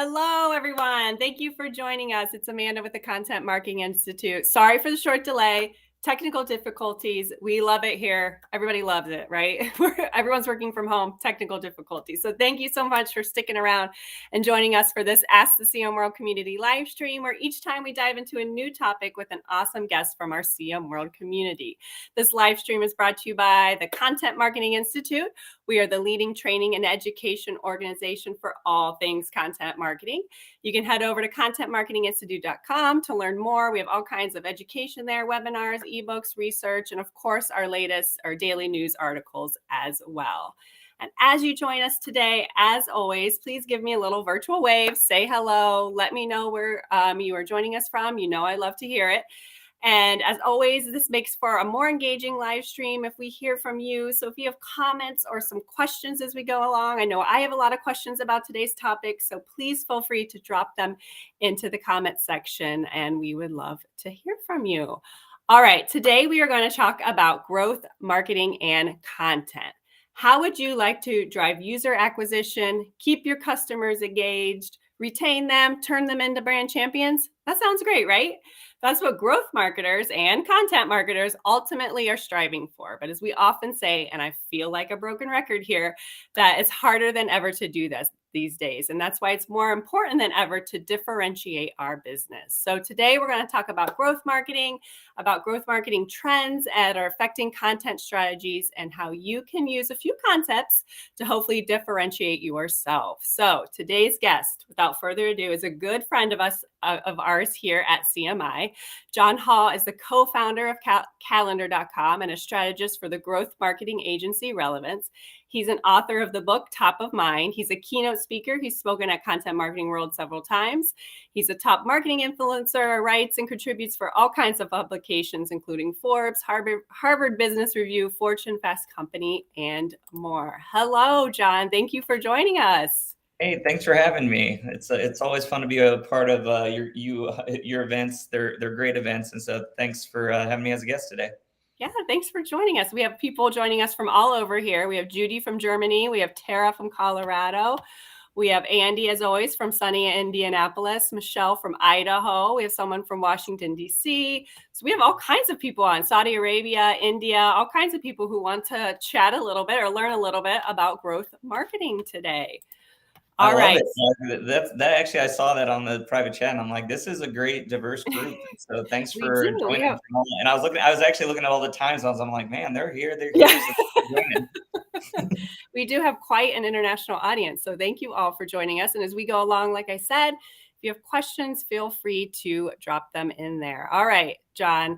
Hello, everyone. Thank you for joining us. It's Amanda with the Content Marketing Institute. Sorry for the short delay. Technical difficulties. We love it here. Everybody loves it, right? Everyone's working from home, technical difficulties. So thank you so much for sticking around and joining us for this Ask the CM World Community live stream, where each time we dive into a new topic with an awesome guest from our CM World community. This live stream is brought to you by the Content Marketing Institute. We are the leading training and education organization for all things content marketing. You can head over to contentmarketinginstitute.com to learn more. We have all kinds of education there, webinars, ebooks, research, and of course, our latest, our daily news articles as well. And as you join us today, as always, please give me a little virtual wave, say hello, let me know where you are joining us from. You know I love to hear it. And as always, this makes for a more engaging live stream if we hear from you. So if you have comments or some questions as we go along, I know I have a lot of questions about today's topic, so please feel free to drop them into the comment section, and we would love to hear from you. All right, today we are going to talk about growth, marketing, and content. How would you like to drive user acquisition, keep your customers engaged, retain them, turn them into brand champions? That sounds great, right? That's what growth marketers and content marketers ultimately are striving for. But as we often say, and I feel like a broken record here, that it's harder than ever to do this these days. And that's why it's more important than ever to differentiate our business. So today we're going to talk about growth marketing trends that are affecting content strategies, and how you can use a few concepts to hopefully differentiate yourself. So today's guest, without further ado, is a good friend of ours here at CMI. John Hall is the co-founder of calendar.com and a strategist for the growth marketing agency Relevance. He's an author of the book Top of Mind. He's a keynote speaker. He's spoken at Content Marketing World several times. He's a top marketing influencer, writes and contributes for all kinds of publications, including Forbes, Harvard Business Review, Fortune, Fast Company, and more. Hello, John. Thank you for joining us. Hey, thanks for having me. It's always fun to be a part of your events. They're great events, and so thanks for having me as a guest today. Yeah, thanks for joining us. We have people joining us from all over here. We have Judy from Germany. We have Tara from Colorado. We have Andy, as always, from sunny Indianapolis. Michelle from Idaho. We have someone from Washington, D.C. So we have all kinds of people on Saudi Arabia, India, all kinds of people who want to chat a little bit or learn a little bit about growth marketing today. I love it. That actually, I saw that on the private chat, and I'm like, this is a great, diverse group. So thanks for joining. And I was actually looking at all the time zones. I'm like, man, they're here. Yeah. So we do have quite an international audience. So thank you all for joining us. And as we go along, like I said, if you have questions, feel free to drop them in there. All right, John.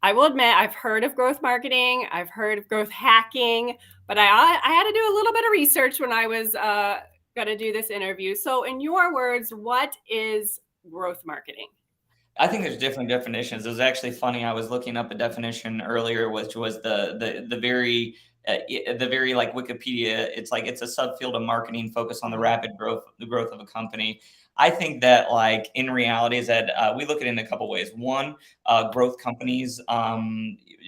I will admit, I've heard of growth marketing. I've heard of growth hacking, but I had to do a little bit of research when I was going to do this interview. So in your words, what is growth marketing? I think there's different definitions. It was actually funny. I was looking up a definition earlier, which was the very like Wikipedia. It's like it's a subfield of marketing focused on the rapid growth of a company. I think that, like, in reality is that we look at it in a couple ways. One, growth companies,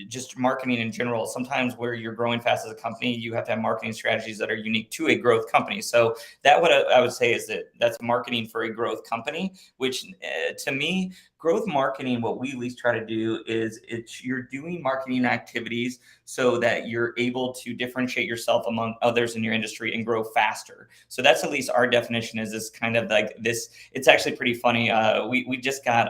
just marketing in general. Sometimes where you're growing fast as a company, you have to have marketing strategies that are unique to a growth company. So that what I would say is that's marketing for a growth company, which to me, growth marketing, what we at least try to do is you're doing marketing activities so that you're able to differentiate yourself among others in your industry and grow faster. So that's at least our definition, is this kind of like this. It's actually pretty funny. We just got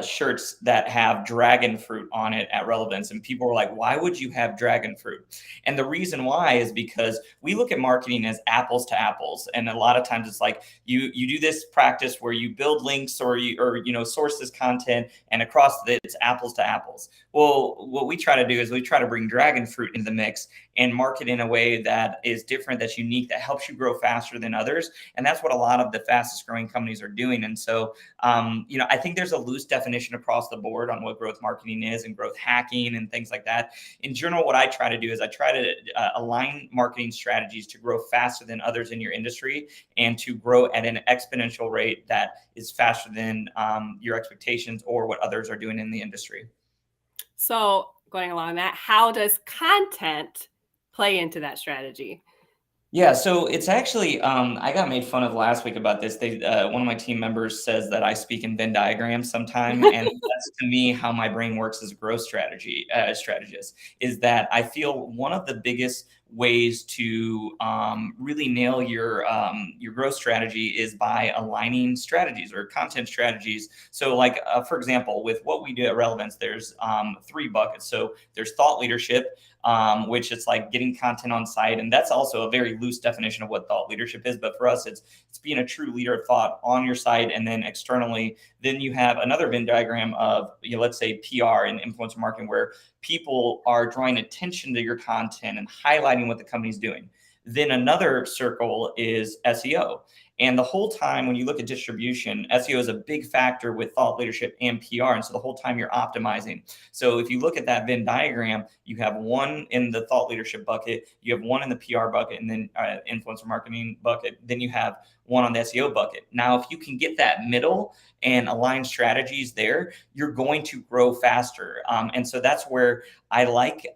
shirts that have dragon fruit on it at Relevance, and people were like, why would you have dragon fruit? And the reason why is because we look at marketing as apples to apples, and a lot of times it's like you do this practice where you build links or source this content, and across it's apples to apples. Well, what we try to do is we try to bring dragon fruit into the mix and market in a way that is different, that's unique, that helps you grow faster than others. And that's what a lot of the fastest growing companies are doing. And so, I think there's a loose definition across the board on what growth marketing is and growth hacking and things like that. In general, what I try to do is I try to align marketing strategies to grow faster than others in your industry and to grow at an exponential rate that is faster than your expectations or what others are doing in the industry. So going along that, how does content play into that strategy? Yeah, so it's actually I got made fun of last week about this. They one of my team members says that I speak in Venn diagrams sometime, and that's to me how my brain works as a growth strategist. Is that I feel one of the biggest ways to really nail your growth strategy is by aligning strategies or content strategies. So, like for example, with what we do at Relevance, there's three buckets. So there's thought leadership, which is like getting content on site. And that's also a very loose definition of what thought leadership is. But for us, it's being a true leader of thought on your site and then externally. Then you have another Venn diagram of, let's say, PR and influencer marketing, where people are drawing attention to your content and highlighting what the company's doing. Then another circle is SEO. And the whole time when you look at distribution, SEO is a big factor with thought leadership and PR. And so the whole time you're optimizing. So if you look at that Venn diagram, you have one in the thought leadership bucket, you have one in the PR bucket, and then influencer marketing bucket. Then you have one on the SEO bucket. Now, if you can get that middle and align strategies there, you're going to grow faster. And so that's where I like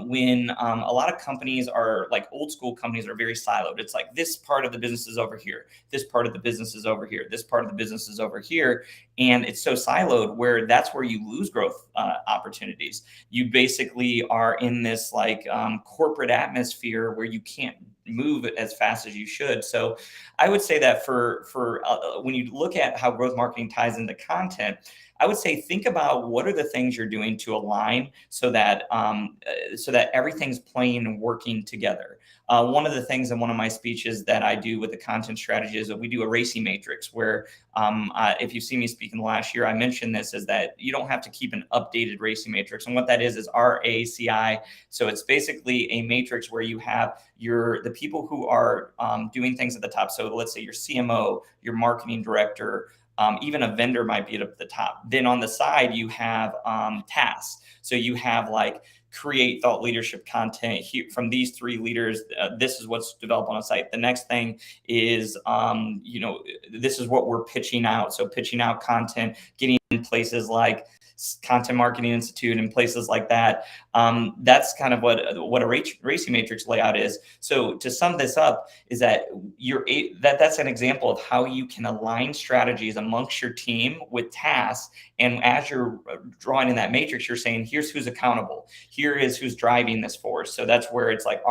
when a lot of companies are like old school companies are very siloed. It's like this part of the business is over here, this part of the business is over here, this part of the business is over here. And it's so siloed where that's where you lose growth opportunities. You basically are in this like corporate atmosphere where you can't move as fast as you should. So I would say that for when you look at how growth marketing ties into content, I would say think about what are the things you're doing to align so that everything's playing and working together. One of the things in one of my speeches that I do with the content strategy is that we do a RACI matrix where if you see me speaking last year, I mentioned this is that you don't have to keep an updated RACI matrix. And what that is RACI. So it's basically a matrix where you have the people who are doing things at the top. So let's say your CMO, your marketing director, even a vendor might be at the top. Then on the side, you have tasks. So you have like create thought leadership content here from these three leaders. This is what's developed on a site. The next thing is, this is what we're pitching out. So pitching out content, getting in places like Content Marketing Institute and places like that. That's kind of what a RACI matrix layout is. So to sum this up is that that's an example of how you can align strategies amongst your team with tasks. And as you're drawing in that matrix, you're saying, here's who's accountable. Here is who's driving this force. So that's where it's like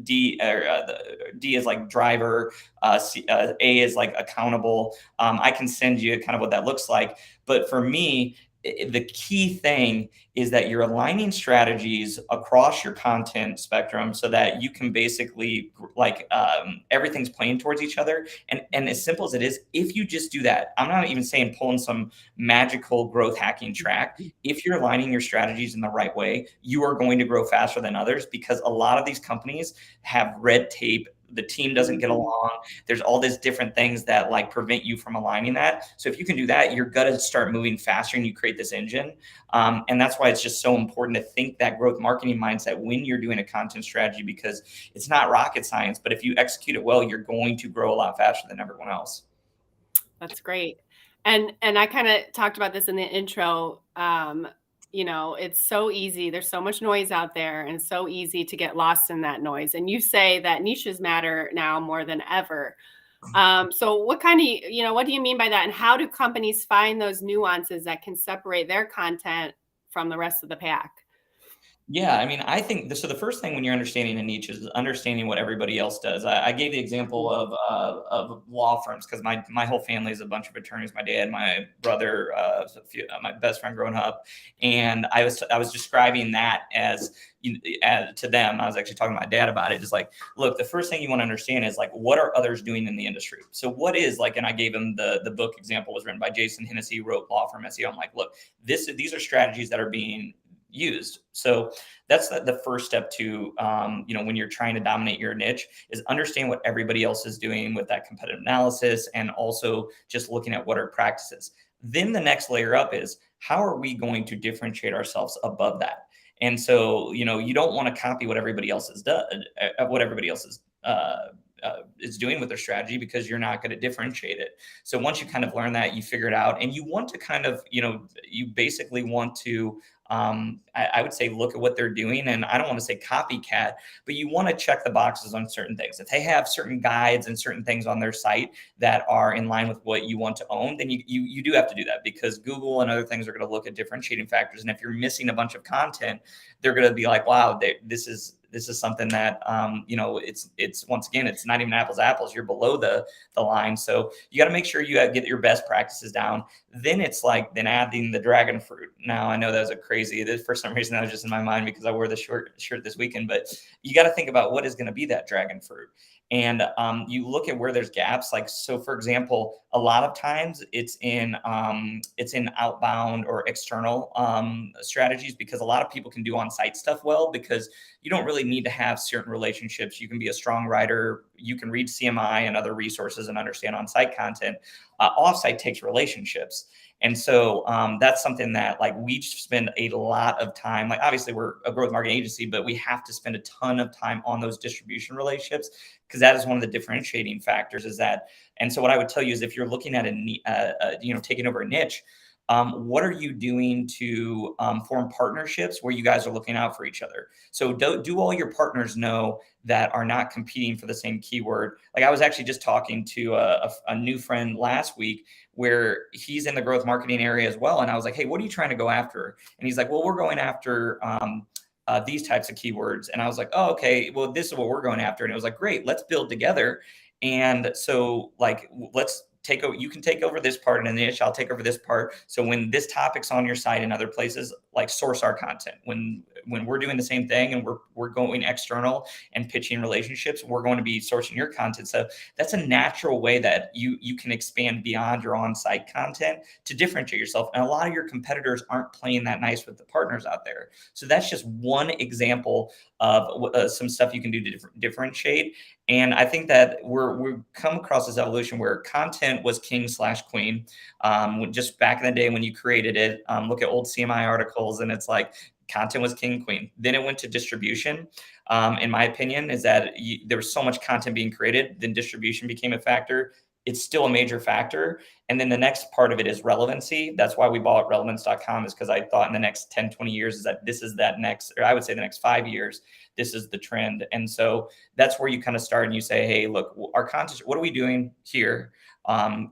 D is like driver, A is like accountable. I can send you kind of what that looks like. But for me, the key thing is that you're aligning strategies across your content spectrum so that you can basically everything's playing towards each other. And as simple as it is, if you just do that, I'm not even saying pulling some magical growth hacking track. If you're aligning your strategies in the right way, you are going to grow faster than others because a lot of these companies have red tape. The team doesn't get along. There's all these different things that like prevent you from aligning that. So if you can do that, you're going to start moving faster and you create this engine. And that's why it's just so important to think that growth marketing mindset when you're doing a content strategy, because it's not rocket science, but if you execute it well, you're going to grow a lot faster than everyone else. That's great. And I kind of talked about this in the intro. It's so easy. There's so much noise out there and it's so easy to get lost in that noise. And you say that niches matter now more than ever. So what do you mean by that? And how do companies find those nuances that can separate their content from the rest of the pack? Yeah, I mean, I think so. The first thing when you're understanding a niche is understanding what everybody else does. I gave the example of law firms because my whole family is a bunch of attorneys. My dad, my brother, my best friend growing up, and I was describing that as to them. I was actually talking to my dad about it. Just like, look, the first thing you want to understand is like, what are others doing in the industry? So what is like, and I gave him the book example was written by Jason Hennessy, wrote Law Firm SEO. I'm like, look, these are strategies that are being used. So that's the first step to, when you're trying to dominate your niche is understand what everybody else is doing with that competitive analysis and also just looking at what are practices. Then the next layer up is how are we going to differentiate ourselves above that? And so, you don't want to copy what everybody else has done, is doing with their strategy because you're not going to differentiate it. So once you kind of learn that, you figure it out and you want to kind of, you basically want to I would say look at what they're doing, and I don't want to say copycat, but you want to check the boxes on certain things. If they have certain guides and certain things on their site that are in line with what you want to own, then you do have to do that, because Google and other things are going to look at differentiating factors. And if you're missing a bunch of content, they're going to be like, wow, this is something that it's once again, it's not even apples to apples. You're below the line, so you got to make sure you get your best practices down. Then it's like then adding the dragon fruit. Now I know that was a crazy. For some reason that was just in my mind because I wore the shirt this weekend. But you got to think about what is going to be that dragon fruit. And you look at where there's gaps. Like, so for example, a lot of times it's in outbound or external strategies, because a lot of people can do on-site stuff well, because you don't really need to have certain relationships. You can be a strong writer. You can read CMI and other resources and understand on-site content. Off-site takes relationships. And so that's something that, like, we spend a lot of time, like, obviously we're a growth marketing agency, but we have to spend a ton of time on those distribution relationships, because that is one of the differentiating factors is that. And so what I would tell you is, if you're looking at taking over a niche, what are you doing to form partnerships where you guys are looking out for each other? So do all your partners know that are not competing for the same keyword? Like, I was actually just talking to a new friend last week, where he's in the growth marketing area as well. And I was like, hey, what are you trying to go after? And he's like, well, we're going after these types of keywords. And I was like, oh, okay, well, this is what we're going after. And it was like, great, let's build together. And so, like, you can take over this part in a niche. I'll take over this part. So when this topic's on your site and other places, like, source our content. When we're doing the same thing and we're going external and pitching relationships, we're going to be sourcing your content. So that's a natural way that you can expand beyond your on-site content to differentiate yourself. And a lot of your competitors aren't playing that nice with the partners out there. So that's just one example of some stuff you can do to differentiate. And I think that we've come across this evolution where content was king/queen. Just back in the day when you created it, look at old CMI articles, and it's like content was king, queen. Then it went to distribution. In my opinion, is that there was so much content being created, then distribution became a factor. It's still a major factor. And then the next part of it is relevancy. That's why we bought relevance.com, is because I thought in the next 10, 20 years is that this is that next, or I would say the next 5 years, this is the trend. And so that's where you kind of start and you say, hey, look, our content, what are we doing here?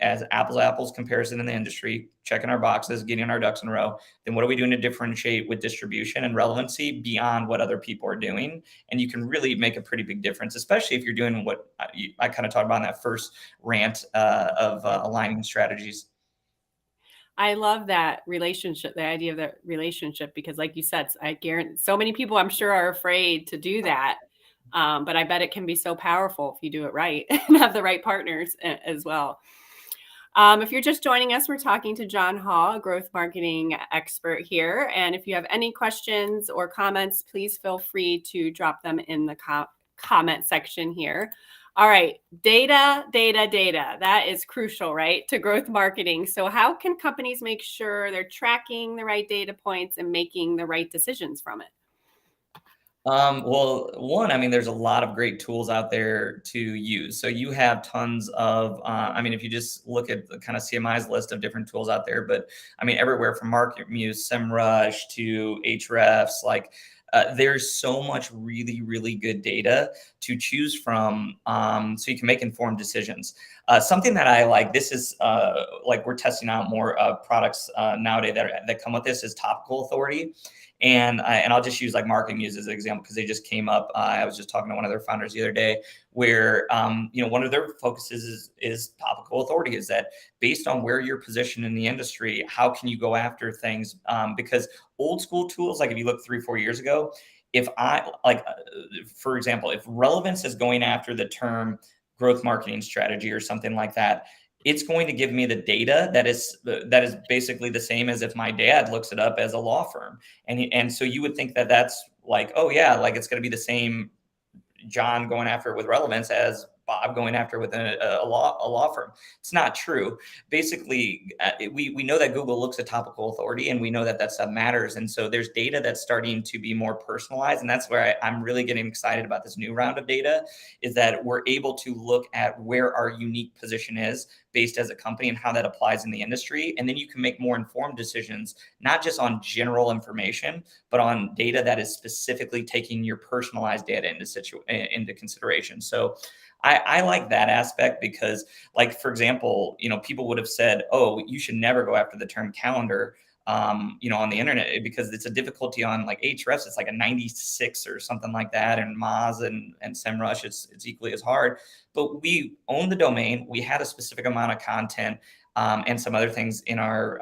As apples to apples comparison in the industry, checking our boxes, getting our ducks in a row. Then what are we doing to differentiate with distribution and relevancy beyond what other people are doing? And you can really make a pretty big difference, especially if you're doing what I kind of talked about in that first rant of aligning strategies. I love that relationship, the idea of that relationship, because like you said, I guarantee so many people I'm sure are afraid to do that. But I bet it can be so powerful if you do it right and have the right partners as well. If you're just joining us, we're talking to John Hall, a growth marketing expert here. And if you have any questions or comments, please feel free to drop them in the comment section here. All right, data. That is crucial, right, to growth marketing. So how can companies make sure they're tracking the right data points and making the right decisions from it? Well, one, I mean, there's a lot of great tools out there to use. So you have tons of, I mean, if you just look at the kind of CMI's list of different tools out there, but I mean, everywhere from MarketMuse, SEMrush to Ahrefs, like, there's so much really, really good data to choose from, so you can make informed decisions. Something that I like, this is like, we're testing out more products nowadays that come with this, is topical authority. And I'll just use like MarketMuse as an example, because they just came up. I was just talking to one of their founders the other day, where one of their focuses is topical authority. Is that based on where you're positioned in the industry, how can you go after things? Because old school tools, like if you look 3-4 years ago, if I like, for example, if relevance is going after the term growth marketing strategy or something like that, it's going to give me the data that is basically the same as if my dad looks it up as a law firm. And so you would think that that's like, oh yeah, like it's going to be the same John going after it with relevance as Bob going after with a law firm. It's not true. Basically, we know that Google looks at topical authority, and we know that stuff matters. And so there's data that's starting to be more personalized. And that's where I'm really getting excited about this new round of data, is that we're able to look at where our unique position is based as a company and how that applies in the industry. And then you can make more informed decisions, not just on general information, but on data that is specifically taking your personalized data into consideration. So I like that aspect because, like, for example, people would have said, oh, you should never go after the term calendar, on the internet, because it's a difficulty on like Ahrefs. It's like a 96 or something like that. And Moz and SEMrush, it's equally as hard. But we own the domain. We had a specific amount of content, and some other things in our,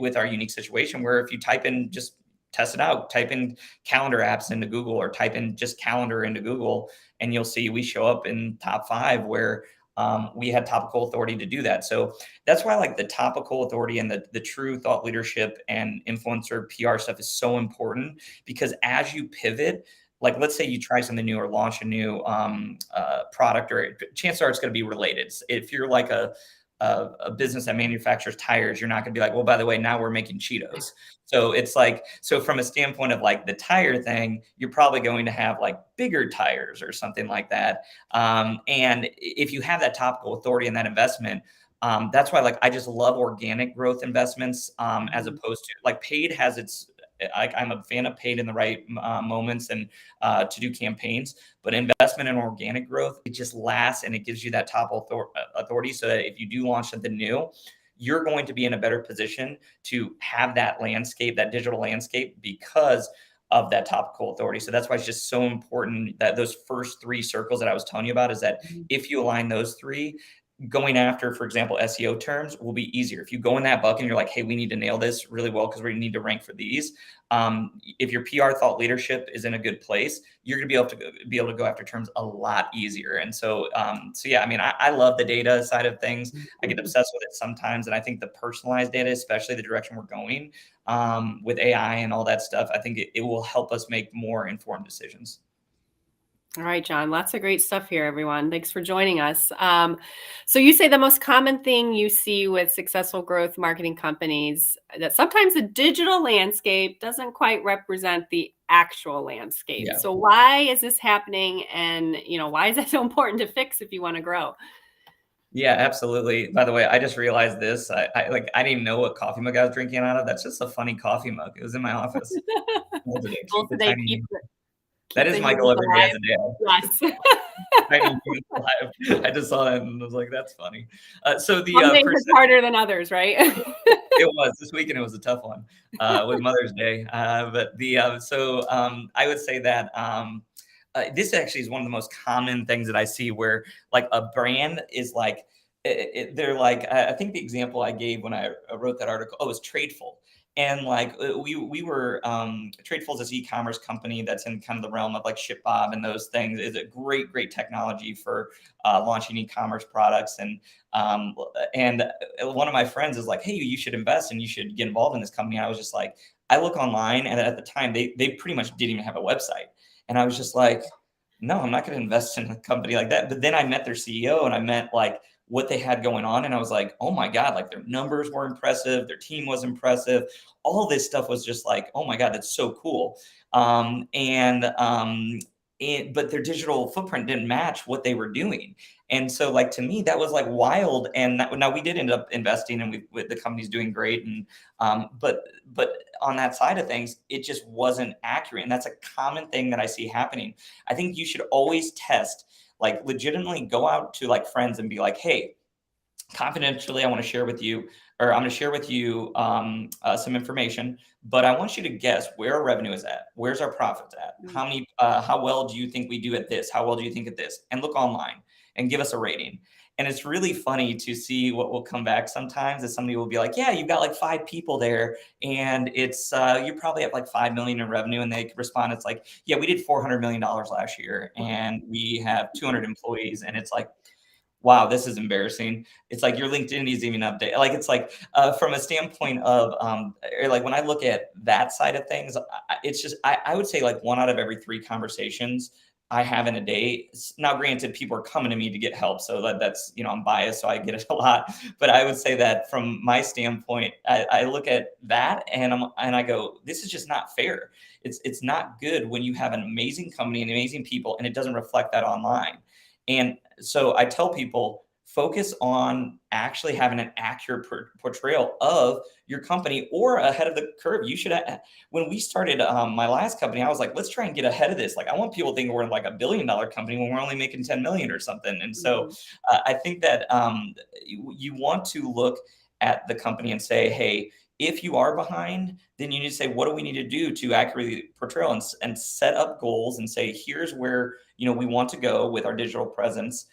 with our unique situation where if you type in, just test it out, type in calendar apps into Google or type in just calendar into Google, and you'll see we show up in top 5 where we had topical authority to do that. So that's why like the topical authority and the true thought leadership and influencer PR stuff is so important, because as you pivot, like let's say you try something new or launch a new product, or chances are it's going to be related. If you're like a business that manufactures tires, you're not going to be like, well, by the way, now we're making Cheetos. So it's like, so from a standpoint of like the tire thing, you're probably going to have like bigger tires or something like that. And if you have that topical authority and that investment, that's why like I just love organic growth investments, as opposed to like paid has its, I'm a fan of paid in the right moments and to do campaigns, but investment in organic growth, it just lasts and it gives you that top authority, so that if you do launch something new, you're going to be in a better position to have that landscape, that digital landscape, because of that topical authority. So that's why it's just so important that those first 3 circles that I was telling you about, is that if you align those 3, going after, for example, SEO terms will be easier. If you go in that bucket and you're like, hey, we need to nail this really well because we need to rank for these. If your PR thought leadership is in a good place, you're going to be able to go after terms a lot easier. And so, yeah, I mean, I love the data side of things. I get obsessed with it sometimes. And I think the personalized data, especially the direction we're going with AI and all that stuff, I think it will help us make more informed decisions. All right, John, lots of great stuff here, everyone. Thanks for joining us. So you say the most common thing you see with successful growth marketing companies, that sometimes the digital landscape doesn't quite represent the actual landscape. Yeah. So why is this happening? And, why is that so important to fix if you want to grow? Yeah, absolutely. By the way, I just realized this. I didn't even know what coffee mug I was drinking out of. That's just a funny coffee mug. It was in my office. Hold it, Goal keep the today, tiny. keep That is the my humans goal every day as alive. a day. Yes. Tiny humans alive. I just saw that and I was like, that's funny. So the Some days it's percent harder than others, right? it was this weekend. It was a tough one with Mother's Day. But the I would say that this actually is one of the most common things that I see, where like a brand is like, they're like, I think the example I gave when I wrote that article, oh, it was Tradeful. And like we were Tradeful is this e-commerce company that's in kind of the realm of like ShipBob and those things. Is a great technology for launching e-commerce products. And one of my friends is like, hey, you should invest and you should get involved in this company. And I was just like, I look online, and at the time they pretty much didn't even have a website. And I was just like, no, I'm not going to invest in a company like that. But then I met their CEO and I met like what they had going on. And I was like, oh my God, like their numbers were impressive. Their team was impressive. All this stuff was just like, oh my God, that's so cool. But their digital footprint didn't match what they were doing. And so like, to me, that was like wild. And now we did end up investing, and the company's doing great. And, but on that side of things, it just wasn't accurate. And that's a common thing that I see happening. I think you should always test, like legitimately go out to like friends and be like, hey, confidentially, I want to share with you, or I'm going to share with you some information, but I want you to guess where our revenue is at. Where's our profits at? How well do you think we do at this? How well do you think at this? And look online and give us a rating. And it's really funny to see what will come back sometimes, is somebody will be like, yeah, you've got like 5 people there, and it's you probably have like 5 million in revenue. And they respond, it's like, yeah, we did $400 million last year, and we have 200 employees. And it's like, wow, this is embarrassing. It's like your LinkedIn needs even update. Like, it's like from a standpoint of, or like when I look at that side of things, it's just, I would say like 1 out of every 3 conversations I have in a day. Now, granted, people are coming to me to get help, so that's, I'm biased, so I get it a lot. But I would say that from my standpoint, I look at that and I go, this is just not fair. It's not good when you have an amazing company and amazing people, and it doesn't reflect that online. And so I tell people, focus on actually having an accurate portrayal of your company or ahead of the curve. You should, when we started my last company, I was like, let's try and get ahead of this. Like, I want people to think we're like $1 billion company when we're only making 10 million or something. And so I think that you want to look at the company and say, hey, if you are behind, then you need to say, what do we need to do to accurately portray and set up goals and say, here's where, we want to go with our digital presence.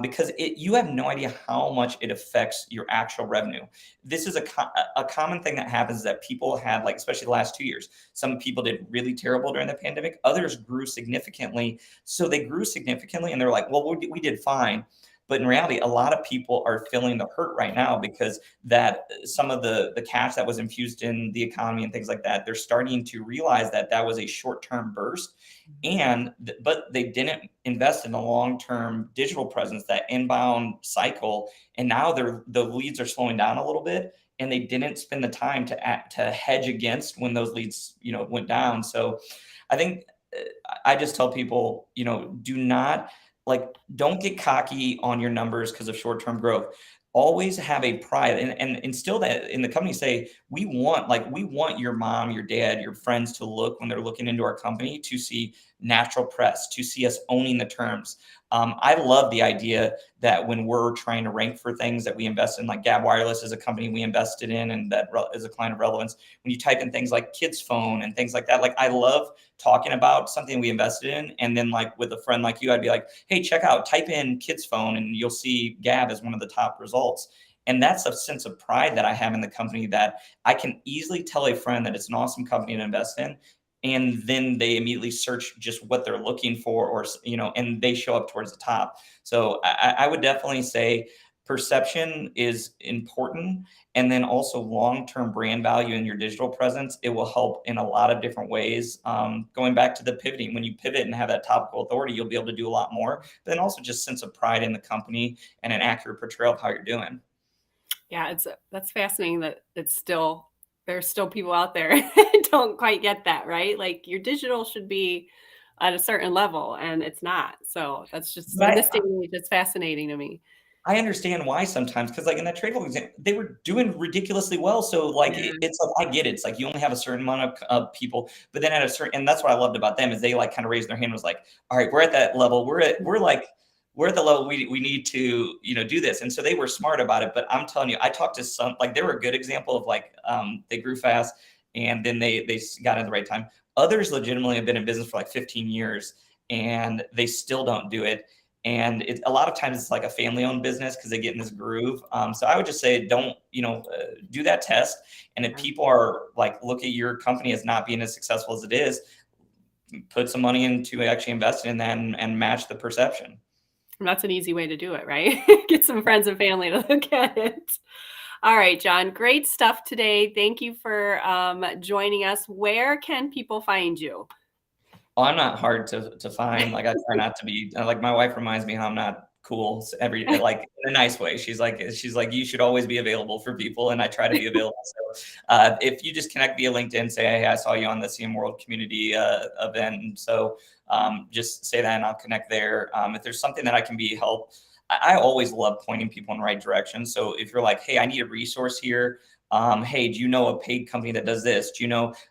Because you have no idea how much it affects your actual revenue. This is a common thing that happens that people had, like, especially the last 2 years. Some people did really terrible during the pandemic. Others grew significantly. So they grew significantly and they're like, well, we did fine. But in reality, a lot of people are feeling the hurt right now because that some of the cash that was infused in the economy and things like that, they're starting to realize that that was a short-term burst. But they didn't invest in a long-term digital presence, that inbound cycle. And now the leads are slowing down a little bit, and they didn't spend the time to hedge against when those leads, went down. So I think I just tell people, do not, like, don't get cocky on your numbers because of short-term growth. Always have a pride and instill that in the company. Say, we want your mom, your dad, your friends to look when they're looking into our company to see natural press, to see us owning the terms. I love the idea that when we're trying to rank for things that we invest in, like Gab Wireless is a company we invested in, and that is a client of relevance. When you type in things like kids phone and things like that, like, I love talking about something we invested in. And then, like, with a friend like you, I'd be like, hey, type in kids phone and you'll see Gab as one of the top results. And that's a sense of pride that I have in the company, that I can easily tell a friend that it's an awesome company to invest in. And then they immediately search just what they're looking for, or, and they show up towards the top. So I would definitely say perception is important. And then also long-term brand value in your digital presence. It will help in a lot of different ways. Going back to the pivoting, when you pivot and have that topical authority, you'll be able to do a lot more. But then also just sense of pride in the company and an accurate portrayal of how you're doing. Yeah, that's fascinating that there's still people out there that don't quite get that, right? Like, your digital should be at a certain level and it's not. So that's just, in But this day and age, it's fascinating to me. I understand why sometimes, because, like, in that Tradewell example, they were doing ridiculously well. So, like, Yeah. it's like, I get it. It's like you only have a certain amount of people, but then and that's what I loved about them, is they, like, kind of raised their hand and was like, all right, we're at that level. We're at the level we need to, do this. And so they were smart about it. But I'm telling you, I talked to some, like, they were a good example of, like, they grew fast and then they got in the right time. Others legitimately have been in business for like 15 years and they still don't do it. And a lot of times it's like a family-owned business because they get in this groove. So I would just say, don't, do that test. And if people are like, look at your company as not being as successful as it is, put some money into actually investing in that and match the perception. And that's an easy way to do it, right? Get some friends and family to look at it. All right, John, great stuff today. Thank you for joining us. Where can people find you? Oh, I'm not hard to find. Like, I try not to be, like, my wife reminds me how I'm not cool like, in a nice way. She's like, you should always be available for people. And I try to be available. So if you just connect via LinkedIn, say, hey, I saw you on the CM World community event. And so just say that and I'll connect there. If there's something that I can be help, I always love pointing people in the right direction. So if you're like, hey, I need a resource here. Hey, do you know a paid company that does this?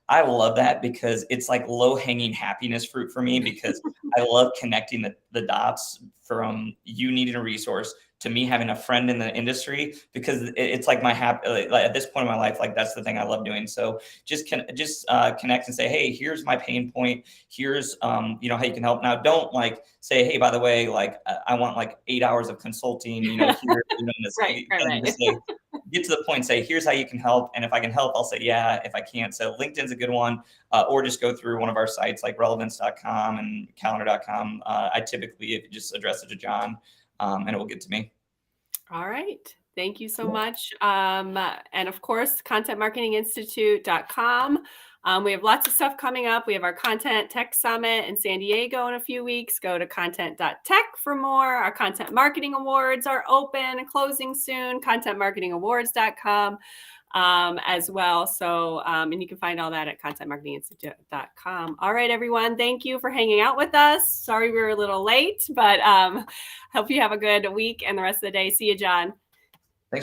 I love that, because it's like low hanging happiness fruit for me, because I love connecting the dots from you needing a resource to me having a friend in the industry, because it's like my like at this point in my life, like, that's the thing I love doing. So just connect and say, hey, here's my pain point. Here's, how you can help. Now, don't like say, hey, by the way, like, I want like 8 hours of consulting, here, this, Right. just say, get to the point and say, here's how you can help. And if I can help, I'll say, yeah. If I can't, so LinkedIn's a good one, or just go through one of our sites like relevance.com and calendar.com. I typically just address it to John, and it will get to me. All right. Thank you so much. And of course, contentmarketinginstitute.com. We have lots of stuff coming up. We have our Content Tech Summit in San Diego in a few weeks. Go to content.tech for more. Our Content Marketing Awards are open and closing soon. Contentmarketingawards.com. as well. So, and you can find all that at contentmarketinginstitute.com. All right, everyone. Thank you for hanging out with us. Sorry we were a little late, but hope you have a good week and the rest of the day. See you, John.